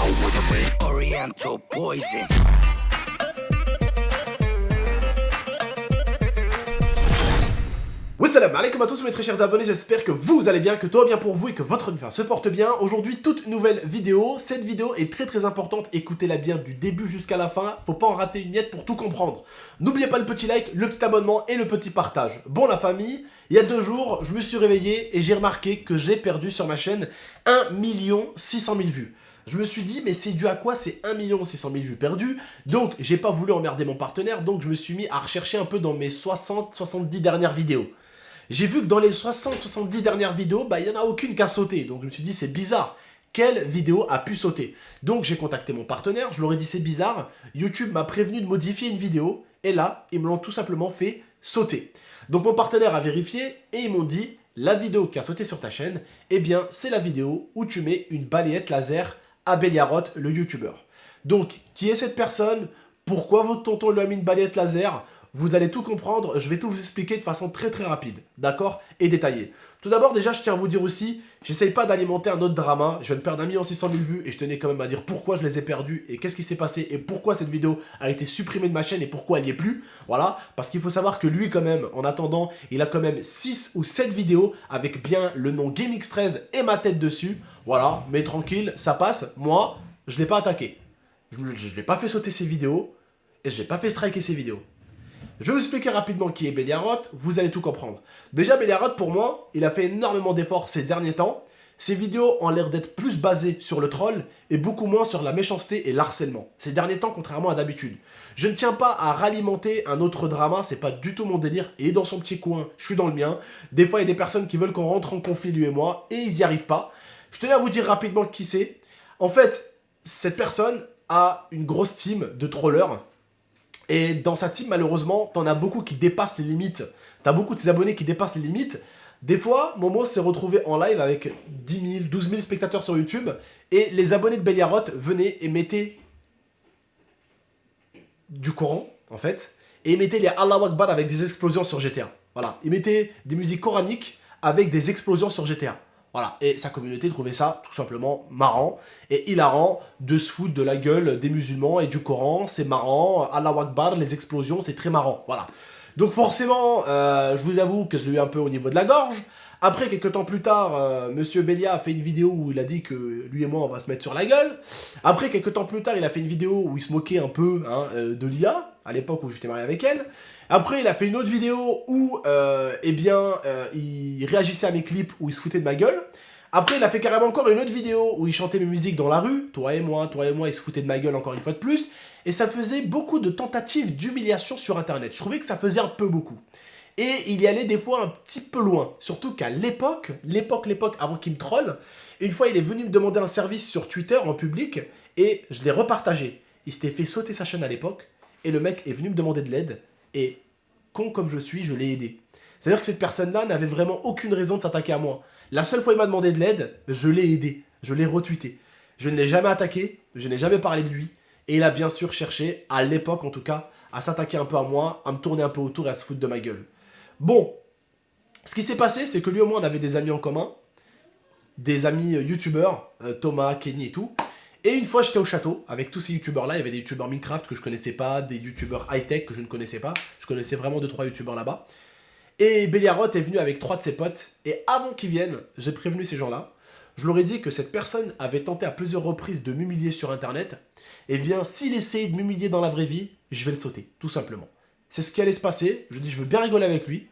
with a main Oriental poison. Wassalam alaikum à tous mes très chers abonnés, j'espère que vous allez bien, que tout va bien pour vous et que votre vie se porte bien. Aujourd'hui, toute nouvelle vidéo. Cette vidéo est très importante, écoutez-la bien du début jusqu'à la fin. Faut pas en rater une miette pour tout comprendre. N'oubliez pas le petit like, le petit abonnement et le petit partage. Bon la famille, il y a 2 jours, je me suis réveillé et j'ai remarqué que j'ai perdu sur ma chaîne 1 600 000 vues. Je me suis dit, mais c'est dû à quoi ces 1 600 000 vues perdues? Donc, j'ai pas voulu emmerder mon partenaire, donc je me suis mis à rechercher un peu dans mes 60-70 dernières vidéos. J'ai vu que dans les 60-70 dernières vidéos, il n'y en a aucune qui a sauté. Donc je me suis dit, c'est bizarre. Quelle vidéo a pu sauter? Donc j'ai contacté mon partenaire, je leur ai dit, c'est bizarre. YouTube m'a prévenu de modifier une vidéo. Et là, ils me l'ont tout simplement fait sauter. Donc mon partenaire a vérifié et ils m'ont dit, la vidéo qui a sauté sur ta chaîne, eh bien, c'est la vidéo où tu mets une balayette laser à Beliarot, le youtubeur. Donc, qui est cette personne? Pourquoi votre tonton lui a mis une balayette laser? Vous allez tout comprendre, je vais tout vous expliquer de façon très rapide, d'accord? Et détaillée. Tout d'abord, déjà, je tiens à vous dire aussi, j'essaye pas d'alimenter un autre drama, je viens de perdre 1 600 000 vues et je tenais quand même à dire pourquoi je les ai perdus et qu'est-ce qui s'est passé et pourquoi cette vidéo a été supprimée de ma chaîne et pourquoi elle n'y est plus, voilà, parce qu'il faut savoir que lui quand même, en attendant, il a quand même 6 ou 7 vidéos avec bien le nom GameX13 et ma tête dessus, voilà, mais tranquille, ça passe, moi, je l'ai pas attaqué. Je l'ai pas fait sauter ses vidéos et je l'ai pas fait striker ses vidéos. Je vais vous expliquer rapidement qui est Beliarot, vous allez tout comprendre. Déjà, Beliarot, pour moi, il a fait énormément d'efforts ces derniers temps. Ses vidéos ont l'air d'être plus basées sur le troll et beaucoup moins sur la méchanceté et l'harcèlement. Ces derniers temps, contrairement à d'habitude. Je ne tiens pas à ralimenter un autre drama, c'est pas du tout mon délire. Il est dans son petit coin, je suis dans le mien. Des fois, il y a des personnes qui veulent qu'on rentre en conflit, lui et moi, et ils n'y arrivent pas. Je tenais à vous dire rapidement qui c'est. En fait, cette personne a une grosse team de trollers. Et dans sa team, malheureusement, t'en as beaucoup qui dépassent les limites. T'as beaucoup de ses abonnés qui dépassent les limites. Des fois, Momo s'est retrouvé en live avec 10 000, 12 000 spectateurs sur YouTube. Et les abonnés de Beliarot venaient et mettaient du Coran, en fait. Et ils mettaient les Allahu Akbar avec des explosions sur GTA. Voilà. Ils mettaient des musiques coraniques avec des explosions sur GTA. Voilà, et sa communauté trouvait ça tout simplement marrant et hilarant de se foutre de la gueule des musulmans et du Coran, c'est marrant, Allahu Akbar, les explosions, c'est très marrant, voilà. Donc forcément, je vous avoue que je l'ai eu un peu au niveau de la gorge. Après, quelques temps plus tard, Monsieur Belia a fait une vidéo où il a dit que lui et moi, on va se mettre sur la gueule. Après, quelques temps plus tard, il a fait une vidéo où il se moquait un peu de l'IA, à l'époque où j'étais marié avec elle. Après, il a fait une autre vidéo où, il réagissait à mes clips, où il se foutait de ma gueule. Après, il a fait carrément encore une autre vidéo où il chantait mes musiques dans la rue. Toi et moi, il se foutait de ma gueule encore une fois de plus. Et ça faisait beaucoup de tentatives d'humiliation sur Internet. Je trouvais que ça faisait un peu beaucoup. Et il y allait des fois un petit peu loin. Surtout qu'à l'époque, avant qu'il me troll, une fois il est venu me demander un service sur Twitter en public et je l'ai repartagé. Il s'était fait sauter sa chaîne à l'époque et le mec est venu me demander de l'aide et, con comme je suis, je l'ai aidé. C'est-à-dire que cette personne-là n'avait vraiment aucune raison de s'attaquer à moi. La seule fois où il m'a demandé de l'aide, je l'ai aidé, je l'ai retweeté. Je ne l'ai jamais attaqué, je n'ai jamais parlé de lui et il a bien sûr cherché, à l'époque en tout cas, à s'attaquer un peu à moi, à me tourner un peu autour et à se foutre de ma gueule. Bon, ce qui s'est passé, c'est que lui et moi, on avait des amis en commun, des amis youtubeurs, Thomas, Kenny et tout. Et une fois, j'étais au château avec tous ces youtubeurs-là. Il y avait des youtubeurs Minecraft que je connaissais pas, des youtubeurs high-tech que je ne connaissais pas. Je connaissais vraiment 2-3 youtubeurs là-bas. Et Beliarot est venu avec 3 de ses potes. Et avant qu'ils viennent, j'ai prévenu ces gens-là. Je leur ai dit que cette personne avait tenté à plusieurs reprises de m'humilier sur Internet. Eh bien, s'il essayait de m'humilier dans la vraie vie, je vais le sauter, tout simplement. C'est ce qui allait se passer, je dis je veux bien rigoler avec lui,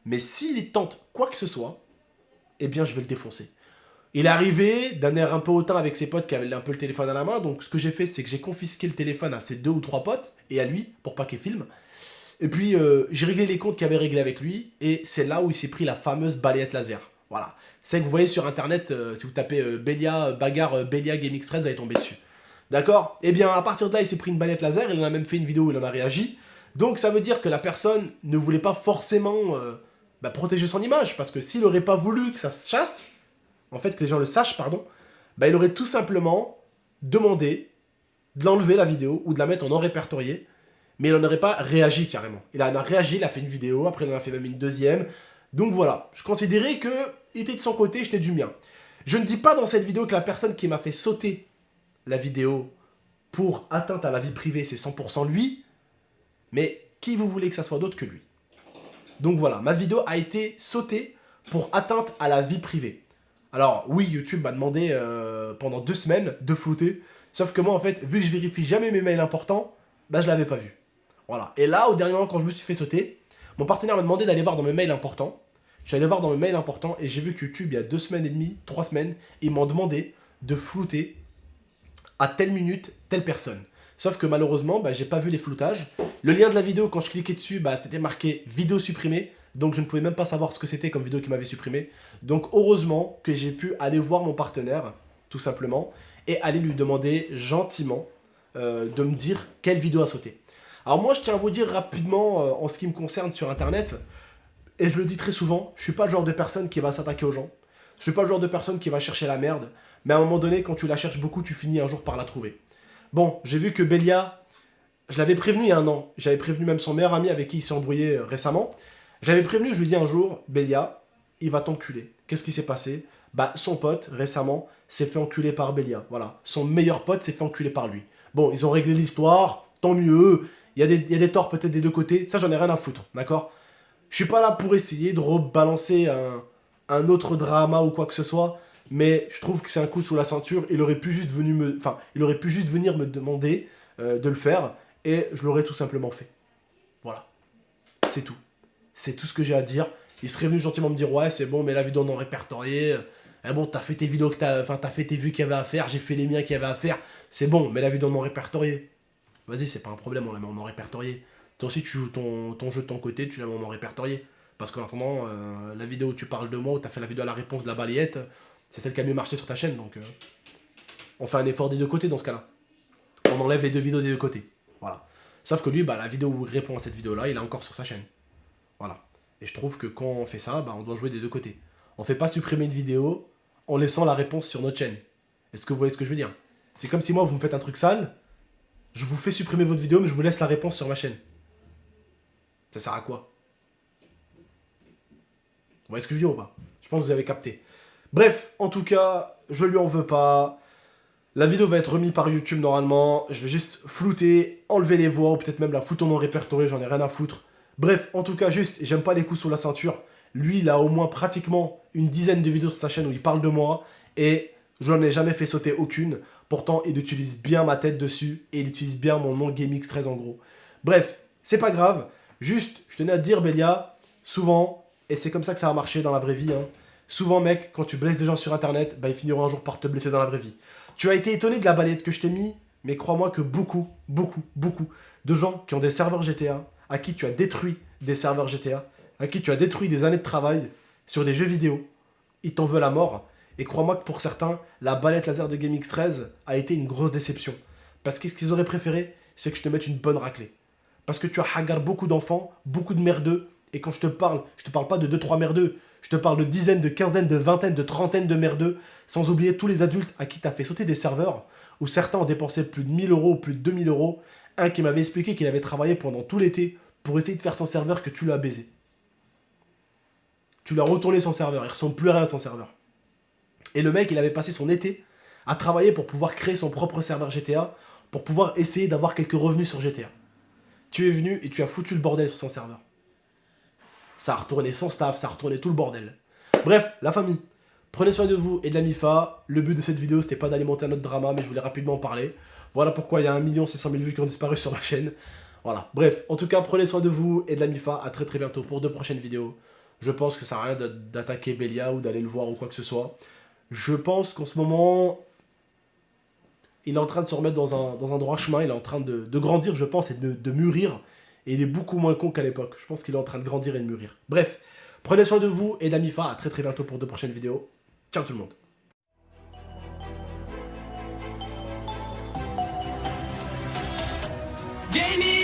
mais s'il tente quoi que ce soit, eh bien je vais le défoncer. Il est arrivé d'un air un peu hautain avec ses potes qui avaient un peu le téléphone à la main, donc ce que j'ai fait c'est que j'ai confisqué le téléphone à ses 2 ou 3 potes, et à lui, pour pas qu'il filme. Et puis j'ai réglé les comptes qu'il avait réglés avec lui, et c'est là où il s'est pris la fameuse balayette laser. Voilà. C'est que vous voyez sur internet, si vous tapez Belia, bagarre Belia GameX13, vous allez tomber dessus. D'accord? Eh bien à partir de là, il s'est pris une balayette laser, il en a même fait une vidéo où il en a réagi. Donc ça veut dire que la personne ne voulait pas forcément protéger son image, parce que s'il n'aurait pas voulu que ça se chasse, en fait que les gens le sachent, pardon, il aurait tout simplement demandé de l'enlever la vidéo, ou de la mettre en non répertorié, mais il n'en aurait pas réagi carrément. Il en a réagi, il a fait une vidéo, après il en a fait même une deuxième, donc voilà, je considérais qu'il était de son côté, j'étais du mien. Je ne dis pas dans cette vidéo que la personne qui m'a fait sauter la vidéo pour atteinte à la vie privée, c'est 100% lui. Mais qui vous voulez que ça soit d'autre que lui? Donc voilà, ma vidéo a été sautée pour atteinte à la vie privée. Alors oui, YouTube m'a demandé pendant 2 semaines de flouter. Sauf que moi, en fait, vu que je vérifie jamais mes mails importants, bah je l'avais pas vu. Voilà. Et là, au dernier moment, quand je me suis fait sauter, mon partenaire m'a demandé d'aller voir dans mes mails importants. Je suis allé voir dans mes mails importants et j'ai vu que YouTube, il y a 2 semaines et demie, 3 semaines, ils m'ont demandé de flouter à telle minute, telle personne. Sauf que malheureusement, bah, j'ai pas vu les floutages. Le lien de la vidéo, quand je cliquais dessus, bah, c'était marqué vidéo supprimée. Donc je ne pouvais même pas savoir ce que c'était comme vidéo qui m'avait supprimé. Donc heureusement que j'ai pu aller voir mon partenaire, tout simplement, et aller lui demander gentiment de me dire quelle vidéo a sauté. Alors moi, je tiens à vous dire rapidement, en ce qui me concerne sur Internet, et je le dis très souvent, je suis pas le genre de personne qui va s'attaquer aux gens. Je suis pas le genre de personne qui va chercher la merde. Mais à un moment donné, quand tu la cherches beaucoup, tu finis un jour par la trouver. Bon, j'ai vu que Belia, je l'avais prévenu il y a un an. J'avais prévenu même son meilleur ami avec qui il s'est embrouillé récemment. J'avais prévenu, je lui ai dit un jour, Belia, il va t'enculer. Qu'est-ce qui s'est passé? Bah, son pote, récemment, s'est fait enculer par Belia. Voilà, son meilleur pote s'est fait enculer par lui. Bon, ils ont réglé l'histoire, tant mieux. Il y a des torts peut-être des deux côtés. Ça, j'en ai rien à foutre, d'accord? Je suis pas là pour essayer de rebalancer un autre drama ou quoi que ce soit. Mais je trouve que c'est un coup sous la ceinture. Il aurait pu juste venir me demander de le faire. Et je l'aurais tout simplement fait. Voilà. C'est tout. C'est tout ce que j'ai à dire. Il serait venu gentiment me dire, ouais, c'est bon, mais la vidéo non répertoriée. Bon, t'as fait tes vidéos t'as fait tes vues qu'il y avait à faire. J'ai fait les miens qu'il y avait à faire. C'est bon, mais la vidéo non répertoriée. Vas-y, c'est pas un problème, on la met en non répertorié. Toi aussi, tu joues ton jeu de ton côté, tu la mets en non répertorié. Parce qu'en attendant, la vidéo où tu parles de moi, où t'as fait la vidéo à la réponse de la balayette, c'est celle qui a mieux marché sur ta chaîne. Donc, on fait un effort des deux côtés dans ce cas-là. On enlève les deux vidéos des deux côtés. Voilà. Sauf que lui, bah, la vidéo où il répond à cette vidéo-là, il est encore sur sa chaîne. Voilà. Et je trouve que quand on fait ça, bah, on doit jouer des deux côtés. On fait pas supprimer une vidéo en laissant la réponse sur notre chaîne. Est-ce que vous voyez ce que je veux dire? C'est comme si moi, vous me faites un truc sale, je vous fais supprimer votre vidéo, mais je vous laisse la réponse sur ma chaîne. Ça sert à quoi? Vous voyez ce que je veux dire ou pas? Je pense que vous avez capté. Bref, en tout cas, je lui en veux pas. La vidéo va être remise par YouTube normalement. Je vais juste flouter, enlever les voix, ou peut-être même la foutre en non répertorié, j'en ai rien à foutre. Bref, en tout cas, juste, j'aime pas les coups sous la ceinture. Lui, il a au moins pratiquement une dizaine de vidéos sur sa chaîne où il parle de moi. Et je n'en ai jamais fait sauter aucune. Pourtant, il utilise bien ma tête dessus. Et il utilise bien mon nom GameX13 en gros. Bref, c'est pas grave. Juste, je tenais à te dire, Belia, souvent, et c'est comme ça que ça a marché dans la vraie vie, hein, souvent, mec, quand tu blesses des gens sur Internet, bah, ils finiront un jour par te blesser dans la vraie vie. Tu as été étonné de la balayette que je t'ai mis, mais crois-moi que beaucoup de gens qui ont des serveurs GTA, à qui tu as détruit des serveurs GTA, à qui tu as détruit des années de travail sur des jeux vidéo, ils t'en veulent à mort. Et crois-moi que pour certains, la balayette laser de GameX13 a été une grosse déception. Parce que ce qu'ils auraient préféré, c'est que je te mette une bonne raclée. Parce que tu as hagar beaucoup d'enfants, beaucoup de merdeux, et quand je te parle pas de 2-3 merdeux, je te parle de dizaines, de quinzaines, de vingtaines, de trentaines de merdeux, sans oublier tous les adultes à qui tu as fait sauter des serveurs, où certains ont dépensé plus de 1000 euros, plus de 2000 euros. Un qui m'avait expliqué qu'il avait travaillé pendant tout l'été pour essayer de faire son serveur que tu l'as baisé. Tu lui as retourné son serveur, il ressemble plus à rien son serveur. Et le mec, il avait passé son été à travailler pour pouvoir créer son propre serveur GTA, pour pouvoir essayer d'avoir quelques revenus sur GTA. Tu es venu et tu as foutu le bordel sur son serveur. Ça a retourné son staff, ça a retourné tout le bordel. Bref, la famille, prenez soin de vous et de la MIFA. Le but de cette vidéo, c'était pas d'alimenter un autre drama, mais je voulais rapidement en parler. Voilà pourquoi il y a 1 700 000 vues qui ont disparu sur ma chaîne. Voilà, bref, en tout cas, prenez soin de vous et de la MIFA. À très bientôt pour de prochaines vidéos. Je pense que ça sert à rien d'attaquer Belia ou d'aller le voir ou quoi que ce soit. Je pense qu'en ce moment, il est en train de se remettre dans un droit chemin. Il est en train de grandir, je pense, et de mûrir. Et il est beaucoup moins con qu'à l'époque. Je pense qu'il est en train de grandir et de mûrir. Bref, prenez soin de vous et de la MIFA. À très bientôt pour de prochaines vidéos. Ciao tout le monde. Gaming